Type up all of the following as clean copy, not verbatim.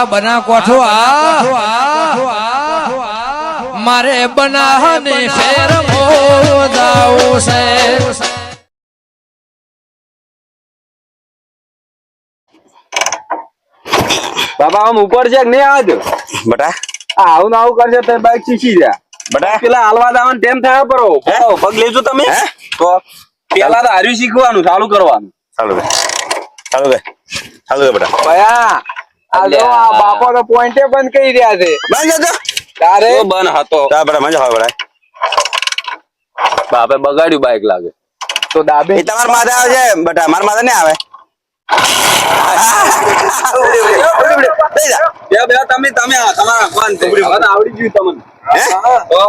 આ બના કોઠો મારે બનાહને ફેર મોદાવું છે. બાબા આમ ઉપર છે કે નહીં આવજો બટા આવું આવું કરશે તો બાઈક શીખી જાય બટા પેલા હાલવા દાવાનું ટેમ થાય પરો પગ લેજો તમે તો પેલા તો હાર્યું શીખવાનું ચાલુ કરવાનું. ચાલુ કે ચાલુ કે ચાલુ કે બટા ભયા આ જો આ બાપો તો પોઈન્ટે બંધ કરી રહ્યા છે. બંધ જતો તારે બંધ હતો તા બટા મજા આવે બટા બાપે બગાડ્યું બાઈક લાગે તો દાબે એ તમાર માથે આવે છે બટા માર માથે નહીં આવે તમે તમારા ફોન આવડી ગયું તમને હે તો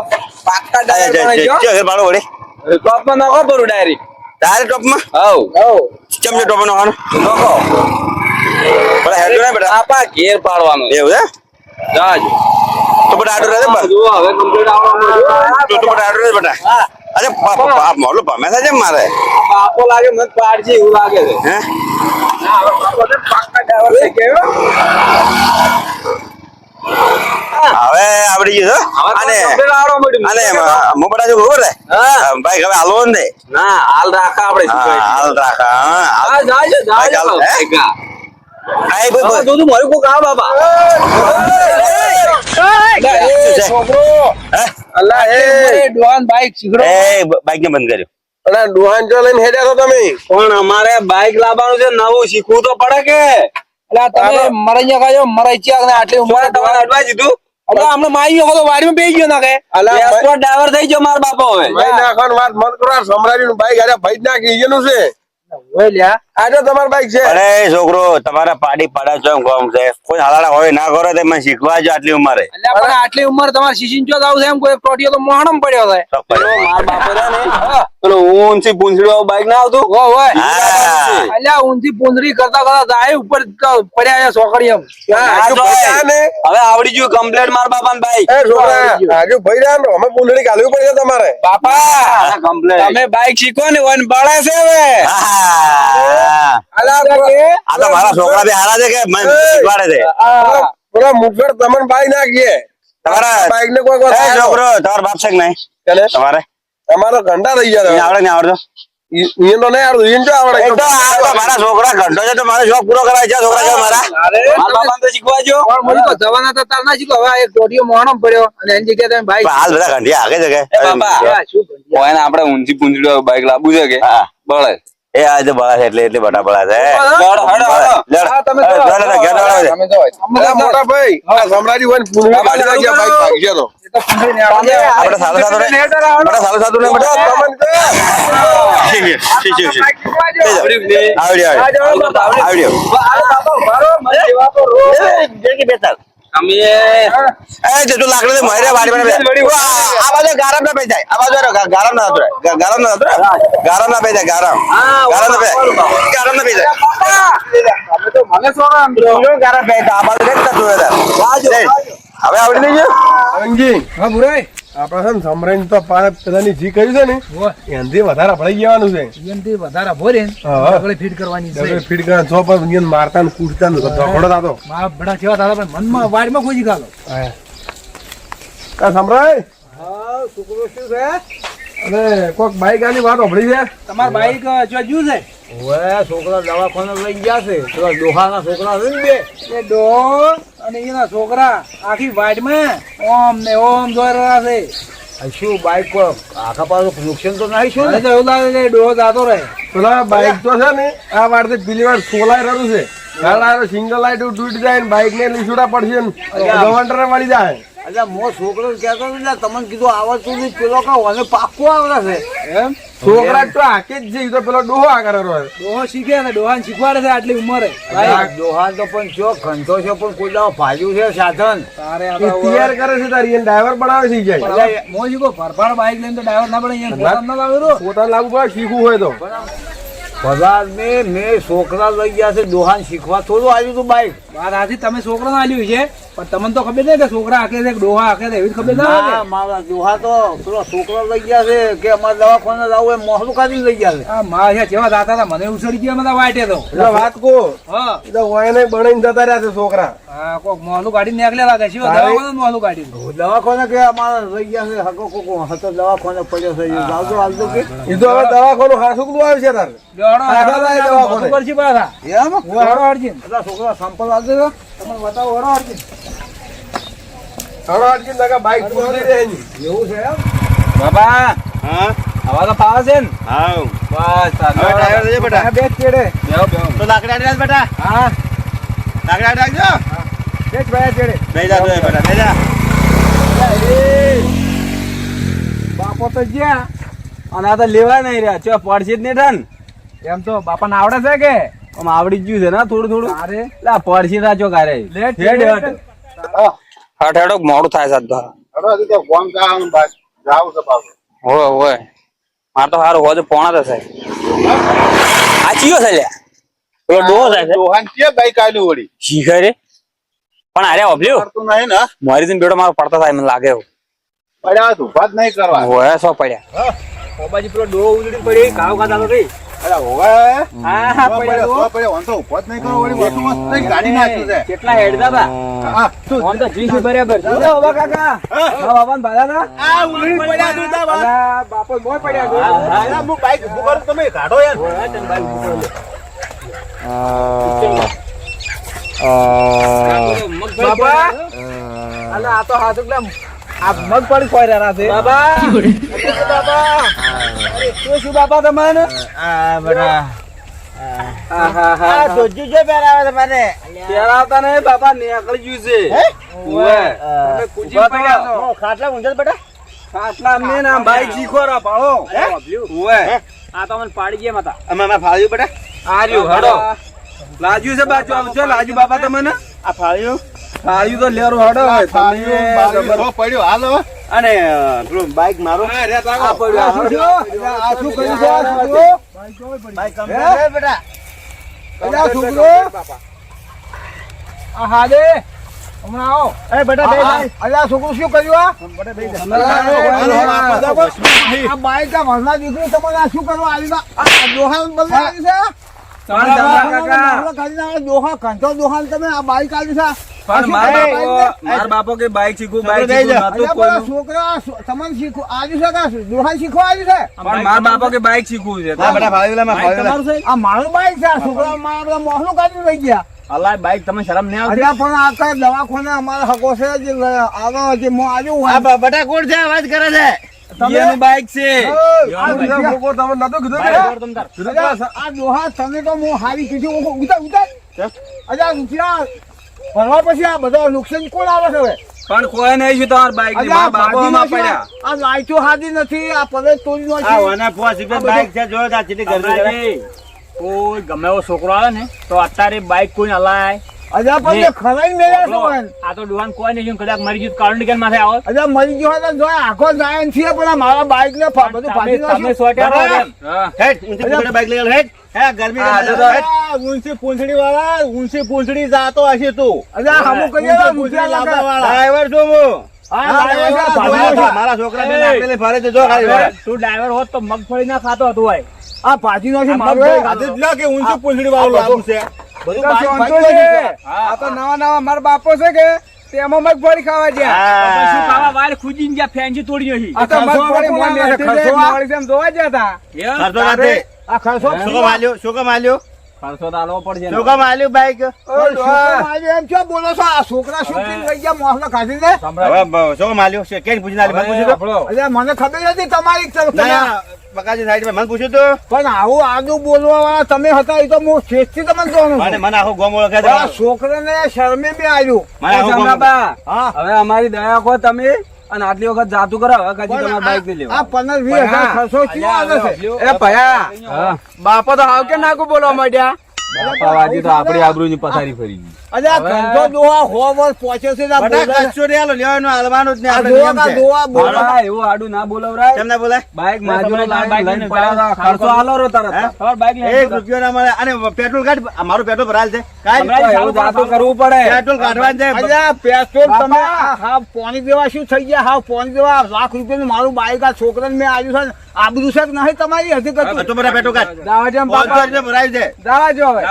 પાક્કા ડાયરેક્ટ બાળો વળી ટોપમાં નાખો પરું ડાયરેક્ટ તારે ટોપમાં હવ ચમચો ટોપ નાખવાનો નાખો બટા હેડ ને બટા આપા ઘેર પાડવાનું એવું હે જાજો તો બટા આડો રહે બટા જો હવે કમ્પ્લીટ આવવાનું તો બટા આડો રહે બટા અરે બાપ મોલો પમે થાય છે મારે બાપો લાગે મત પાડજી એવું લાગે છે હે ના હવે બાપો તો પાક્કા ડ્રાઈવર થઈ ગયો હવે આવડી ગયું અને અને હું બટા જો ખબર છે ભાઈ હવે હાલવો ને ના હાલ રાખા આપણે હાલ રાખા હા જાજો જાજો આઈ ભાઈ તું મારું કોક આ બાબા છોકરો અલ્લાહ એ ડોહાન બાઈક શીખડો એ બાઈક ને બંધ કર્યો અલા ડોહાન જો લઈને હેડ્યા તો તમે પણ અમારે બાઈક લાવવાનું છે નવું શીખવું તો પડે કે એટલે તમે મરાઈ ગયા મરાઈ ચિયા ને આટલી ઉંમરે તમારે અડવા દીધું એટલે અમને માઈ હતો વાડીમાં બેસી ગયો ના કે ડ્રાઈવર થઈ ગયો મારા બાપો હવે ભાઈ નાખવાનું વાત મત કરો સમરાજી નું બાઈક અરે ભાઈ નાખી એનું છે લ્યા આજે તમારું બાઈક છે અરે છોકરો તમારા પાડી પાડા ચોમ ગોમ છે કોઈ હાલાડા હોય ના કરો તો મને શીખવા જો આટલી ઉંમરે એટલે પણ આટલી ઉંમર તમારે શીશીન ચો આવું છે એમ કોઈ ટોટીઓ તો મોહણમ પડ્યો છે મારા બાપો છે ને પેલો ઊંચી પૂંછડી બાઈક ના આવતું હોય હા અલ્યા ઊંધી પૂંદરી કરતા કરતા જાય ઉપર પડ્યા છે સોકડી એમ હવે આવડી ગયું કમ્પ્લેટ મારા બાપા ને બાઈક એ છોકરા આજુ ભાઈ રહ્યા અમે પૂંછડી કાઢવી પડશે તમારે બાપા કમ્પ્લેટ તમે બાઈક શીખો ને વન બળે છે હવે આ તો મારા છોકરા બી હારા છે કે મને શીખવાડે છે પેલા મુગર તમને બાઈક નાખીએ તમારા બાઈક ને કોઈ એ છોકરો તમારો બાપ છે કે નહીં તમારે તમારો ઘંટા થઈ ગયા આવડે નહીં આવડતો ઈયન તો નહીં આવડતું ઈયન જો આવડે એ તો આ તો મારા છોકરા ઘંટો છે તો મારો શોખ પૂરો કરાય છે છોકરા છે મારા મારા બાપા તો શીખવાજો પણ મને તો જવાના તો તાર ના શીખો હવે એક ટોટીઓ મોહણમ પડ્યો અને એની જગ્યાએ તમે બાઈક પણ હાલ બધા ઘંટિયા આગે છે કે બાપા શું કરી ઓય ને આપણે ઊંચી પૂંછડી બાઈક લાવવું છે કે હા બળે એ આ તો બળા છે એટલે બટા બળા છે તમે મોટા ભાઈ સમરાજી હોય પૂંછડી કાઢી નાખ્યા બાઈક ભાગી ગયા તો આપણે સાલો સાતો ને આપણે સાલો સાતો ને બટા આવડ્યો અમે એ તું લાકડો દે મરે વાડી બને આ બાજુ ગારમ ના પે જાય આ બાજુ ગારમ ના ઉતરે ગારમ ના ઉતરે ગારમ ના પે જાય ગારમ ના પે જાય અમે તો મને સોના આમ ગારમ પે આ બાજુ દેખતા તું હવે આવડી નહીં ગયો અંજી હા બુરાઈ આપડે છે ને સમરાજી તો પેલાની જી કર્યું છે ને એનાથી વધારે ભરાઈ જવાનું છે એનથી વધારે ભરે હા. ડબલ ફીટ કરવાની છે ડબલ ફીટ કરવા છો પણ ઈયન મારતા ને કૂદતા ને ધોકડો થતો મારા બડા કેવા થતા પણ મનમાં વાડીમાં કોઈ ગાલો સમરાય હા છોકરો શું છે અને કોઈક બાઈક આની વાત હોભળી છે તમાર બાઈક જો જ્યું છે છોકરા દવાખાને લઈ ગયા છે પેલા ડોહાના છોકરા છે ને બે એ ડો અને એના છોકરા આખી વાડીમાં ઓમ ને ઓમ જોઈ રહ્યા છે શું બાઈક પર આખા પાછું નુકસાન તો નહીં શું મને તો એવું લાગે કે ડો જાતો રહે પેલા બાઈક તો છે ને આ વાર પેલી વાર સોલાઈ રહ્યું છે સિંગલ લાઈટ તૂટી જાય ને બાઈક ને લીસુડા પડશે ને ગવંડરે મળી જાય એટલે મો છોકરો કહેતો ને તમને કીધું આવડતું નહીં પેલો કહો અને પાક્કું આવડે છે એમ છોકરા તો હાકે જ છે ઈ તો પેલો ડોહો આ કરે રહ્યો ડોહો શીખે ને ડોહાને શીખવાડે છે આટલી ઉંમરે દોહાન તો પણ છો ઘંટો છે પણ કોઈ દાડો ભાજ્યું છે સાધન તારે આ તૈયાર કરે છે તારી એને ડ્રાઈવર બનાવે છે ઈ જાય મોજી કો ફરફાડ બાઈક લઈને તો ડ્રાઈવર ના પડે અહીંયા પોતાને ના લાવેલો પોતાને લાગુ પડે શીખવું હોય તો પગાર મેં છોકરા લઈ ગયા છે દોહાન શીખવા થોડું આવ્યું હતું બાઈક. વાત હાથી તમે છોકરાને આલ્યું છે પણ તમને તો ખબર નહીં કે છોકરા હાકે છે કે ડોહા હાકે છે એવી ખબર ના ના, મારા દોહા તો પેલો છોકરા લઈ ગયા છે કે અમારે દવાખાને જવું એ મોહલું કાઢીને લઈ ગયા છે. આ મારા જેવા દાતા હતા મને ઉછળી ગયા બધા વાટે તો એટલે વાત કહો હા એ તો વાયને બનાવીને જતા રહ્યા છે છોકરા. હા કોક મોહલું કાઢીને નીકળ્યા લાગે છે દવાખાને મોહલું કાઢી દવાખાને કે અમારે લઈ ગયા છે હકો કોકો હતો દવાખાને પડ્યો છે આવતો આવતો કે એ તો હવે દવાખાનું હાસુકલું આવે છે તારે. કરશી પાછા એમ વડો અર્જુન બધા છોકરા સંપલ આવતો તમને બતાવો વડો અર્જુન હવે અટકી નકા બાઈક પૂરી રહે ની. એવું છે એમ. બાબા હવા તો ફાવે છે ને હા બસ હવે ડ્રાઈવર થજે બેટા. આ બે જ ચેડે બેહો બેહો તો લાકડા આડી રાખ બેટા. હા લાકડા આડી રાખજો. બે જ ભાઈ ચેડે બેહી જા તું બેટા, બેહી જા. બાપો તો જ્યાં અને આ તો લેવા નહીં રહ્યા ચો પડશે જ નહીં ઠન એમ તો બાપાને આવડે છે કે આમ આવડી જ ગયું છે ને થોડું થોડું અરે એટલે પડશે રાચો કારે લેટ હેડ હેડ હટ હેડો મોડું થાય સાત હોય હોય માર તો સારું હોજો પોણા તો સાહેબ આ ચિયો છે લ્યા પેલો ડોહો થાય છે દોહાન કે બાઈક આલ્યું વળી શીખે રે પણ અરે ઓબલ્યો તું નહીં ને મારી થી બેડો મારો પડતા થાય મને લાગે એવું પડ્યા તું વાત નહીં કરવા. હોય સો પડ્યા બાબાજી પેલો ડોહો ઉજળી પડી કાવ ખાતા રહી અરે હોવે હા હા પડ્યો તો પડ્યો ઓન તો ઉભો જ નહીં કરો વળી વસ્તુ મસ્ત નહીં ગાડી નાખ્યું છે. કેટલા હેડતા હતા હા તું ઓન તો જીસી બરાબર બાબા કાકા હા બાબાને ભાડા ના આ ઉલડી પડ્યા તું તા વાત. અલા બાપો મોય પડ્યા અલા, હું બાઈક ઊભું કરું તમે કાઢો યાર. બાબા અલા આ તો હાથ એકદમ આ મગફળી ખોઈ રહ્યા છે બાબા બાબા શું શું બાપા તમને આ બેટા આ સોજ્યું છે પહેરાવે છે મને. પહેરાવતા નહીં બાપા નીકળી ગયું છે ઓય તમે કુજી પડ્યા છો ખાટલા ઊંઝલ બેટા. ખાટલા મેં ના બાઈક શીખો રા પાડો ઓય આ તો મને પાડી ગયા મતા અમે ફાળ્યું બેટા. આર્યું હડો લાજુ છે બાજુ આવજો લાજુ બાપા તમને આ ફાળ્યું આર્યું તો લેરો હડો ફાળ્યું પડ્યો હાલ હવે. અને પેલું બાઈક મારો આ શું છે? આ શું કર્યું છે આ છોકરો? બાઈક કમ્પ્લીટ છે બેટા. આ છોકરો? આ હાદે હમણાં આવો એ બેટા બે ભાઈ. અરે આ છોકરો શું કર્યું આ બાઈક આ વરના દીકરી તમારે આ શું કરવા આવી આ દોહાન બદલા આવી છે દોહા કંઠો દોહાન તમે આ બાઈક આવી છે પણ માર બાપો કે બાઈક શીખું બાઈક શીખું નતું અલ્યા કોઈ પેલા છોકરા તમને શીખો આવ્યું છે કે દોહાન શીખવા આવ્યું છે પણ માર બાપો કે બાઈક શીખવું છે હા બેટા ફાળ્યું લે મેં ફાળ્યું લે. આ મારું બાઈક છે આ છોકરા મારા મોહલું કાઢી લઈ ગયા અલ્લાહ બાઈક તમે શરમ નહીં આવતી અલ્યા પણ આ કઈ દવાખાને અમારા હકો છે જે આવે જે મો આવ્યું હોય બેટા કોણ છે અવાજ કરે છે. એનું બાઈક છે આ બીજા લોકો તમે નતો કીધું કે આ દોહા તમે તો હું હારી કીધું ઉતાર ઉતાર અલ્યા રૂપિયા ભરવા પછી આ બધા નુકસાન કોણ આવે છે હવે પણ કોઈ નહીં છે તમારા બાઈક ની અલ્યા બાપો ભાજી માં નથી, પડ્યા આ લાઈટો હાદી નથી આ પલે તોડી આ નાખી વના 5 રૂપિયા બાઈક છે જો તા ચીટી ગરમી કોઈ ગમે એવો છોકરો આવે ને તો અત્યારે બાઈક કોઈ હલાય અલ્યા પણ તે ખરાઈ મેળ્યા છે હોય. આ તો ડુહાન કોઈ નહીં કદાચ મરી ગયું કારણ કે માથે આવો અલ્યા મરી ગયો હોય તો જો આખો જાય છે પણ આ મારા બાઈક ને બધું ફાડી તમે સોટ્યા રહો એમ. હેડ ઊંચી પૂંછડી બાઈક લઈ લે હેડ. હે ગરમી ઊંચી પૂંછડી વાળા ઊંચી પૂંછડી જાતો હશે તું. અલ્યા હમું કરીએ તો રૂપિયા લાગે. ડ્રાઈવર છું હું. હા, ડ્રાઈવર છે, ભાજી મારા મારા છોકરા બે નાખેલી ફરે છે જો ખાલી ફરે. તું ડ્રાઈવર હોત તો મગફળી ના ખાતો હતું હોય આ ભાજી નો છે મારું આજે જ લ્યો કે ઊંચી પૂંછડી વાળું લાવું છે. બધું આ તો નવા નવા મારા બાપો છે કે તેમાં મગફળી ખાવા ગયા શું ખાવા વાળ ખુજીને જ્યાં ફેંજી તોડી નથી આ તો મગફળી મોંને ખર્ચો મોળી જેમ જોવા ગયા હતા ખર્ચો રાતે. આ ખર્ચો શું કામ આલ્યો? શું કામ આલ્યો? ખર્ચો તો આલવો પડશે ને. શું કામ આલ્યું બાઈક? એમ શું બોલો છો આ છોકરા શું પીને લઈ ગયા મોહલો ખાધી દે હવે શું કામ આલ્યું? છે કેમ પૂછીને આલી? મને પૂછ્યું તો? અલ્યા મને ખબર નથી તમારી તરફ ના, બકાજી સાઈડમાં મને પૂછ્યું તો? પણ આવું આગળ બોલવા વાળા તમે હતા એ તો હું શેઠથી તમને જોવાનું મને છું. મને આખો ગોમ ઓળખે છે. આ છોકરાને શરમે બી આવ્યું મને આખો ગોમ જમાબા, હા હવે અમારી દયા કહો તમે અને આટલી વખત જાતું કરો હવે કદી તમારે બાઈક નહીં આ લેવા 15-20 હજાર ખર્ચો કેવો આવે છે એ ભયા બાપો તો હાવ કે નાખું બોલવા માંડ્યા બાપાવાજી તો આપણી આબરૂની પથારી ફરી ગઈ. અરે આ ધંધો દોવા હો વર્ષ પહોંચ્યો છે ને આ બોલે. આ દોવા કા દોવા બોલે. બાપા, એવું આડું ના બોલવરાય. કેમ ના બોલાય બાઈક માજુનો લઈને પડ્યા હતા. ખર્ચો આલો રો તરત. તમારે બાઈક લઈને એક રૂપિયો ના મળે અને પેટ્રોલ કાઢ મારું પેટ્રોલ ભરાયેલ છે તો એવું જાતું કરવું પડે. પેટ્રોલ કાઢવાનું છે અરે આ પેટ્રોલ તમે હાવ પાણી દેવા શું થઈ ગયા હાવ પાણી દેવા લાખ રૂપિયાનું મારું બાઈક આ છોકરાને મેં આવ્યું છે આબરૂ છે કે નહીં તમારી હજી કશું તો બધા પેટ્રોલ કાઢ જાવા જેમ 500 બાપા. રૂપિયા ભરાય છે જાવા જો હવે.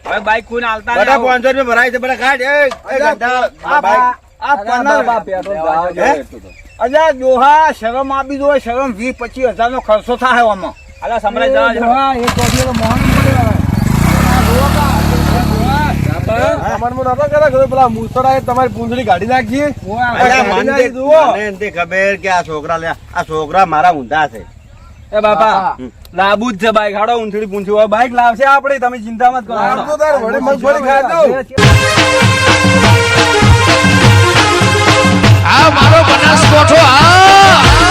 હવે બાઈક કોઈને હાલતા બધા 500 રૂપિયા ભરાય છે બધા કાઢ એ ગંડા આ બાઈક. આ બાપા, પંદર પેટ્રોલ જાવા જો એટલું તો. અરે દોહા શરમ આપી દો શરમ 20-25 હજારનો ખર્ચો થાય આમાં હાલો સમરાજ જવા જો. દોહા એક કોઠીએ તો મોહન પડે હવે. સામાનમાં નતો કરે કે પેલા મૂસળાએ તમારી પૂંછડી કાઢી નાખી. અલ્યા, મને નથી ખબર કે આ છોકરા મારા ઊંધા છે એ બાપા લાબુ જ છે બાઈક. હાડો ઊંધડી પૂંછું હવે બાઈક લાવશે આપણે, તમે ચિંતા મત કરો. આમ તો તારે વળી મગફળી ખાઈ દઉં. આ મારો બનાસકોઠો આ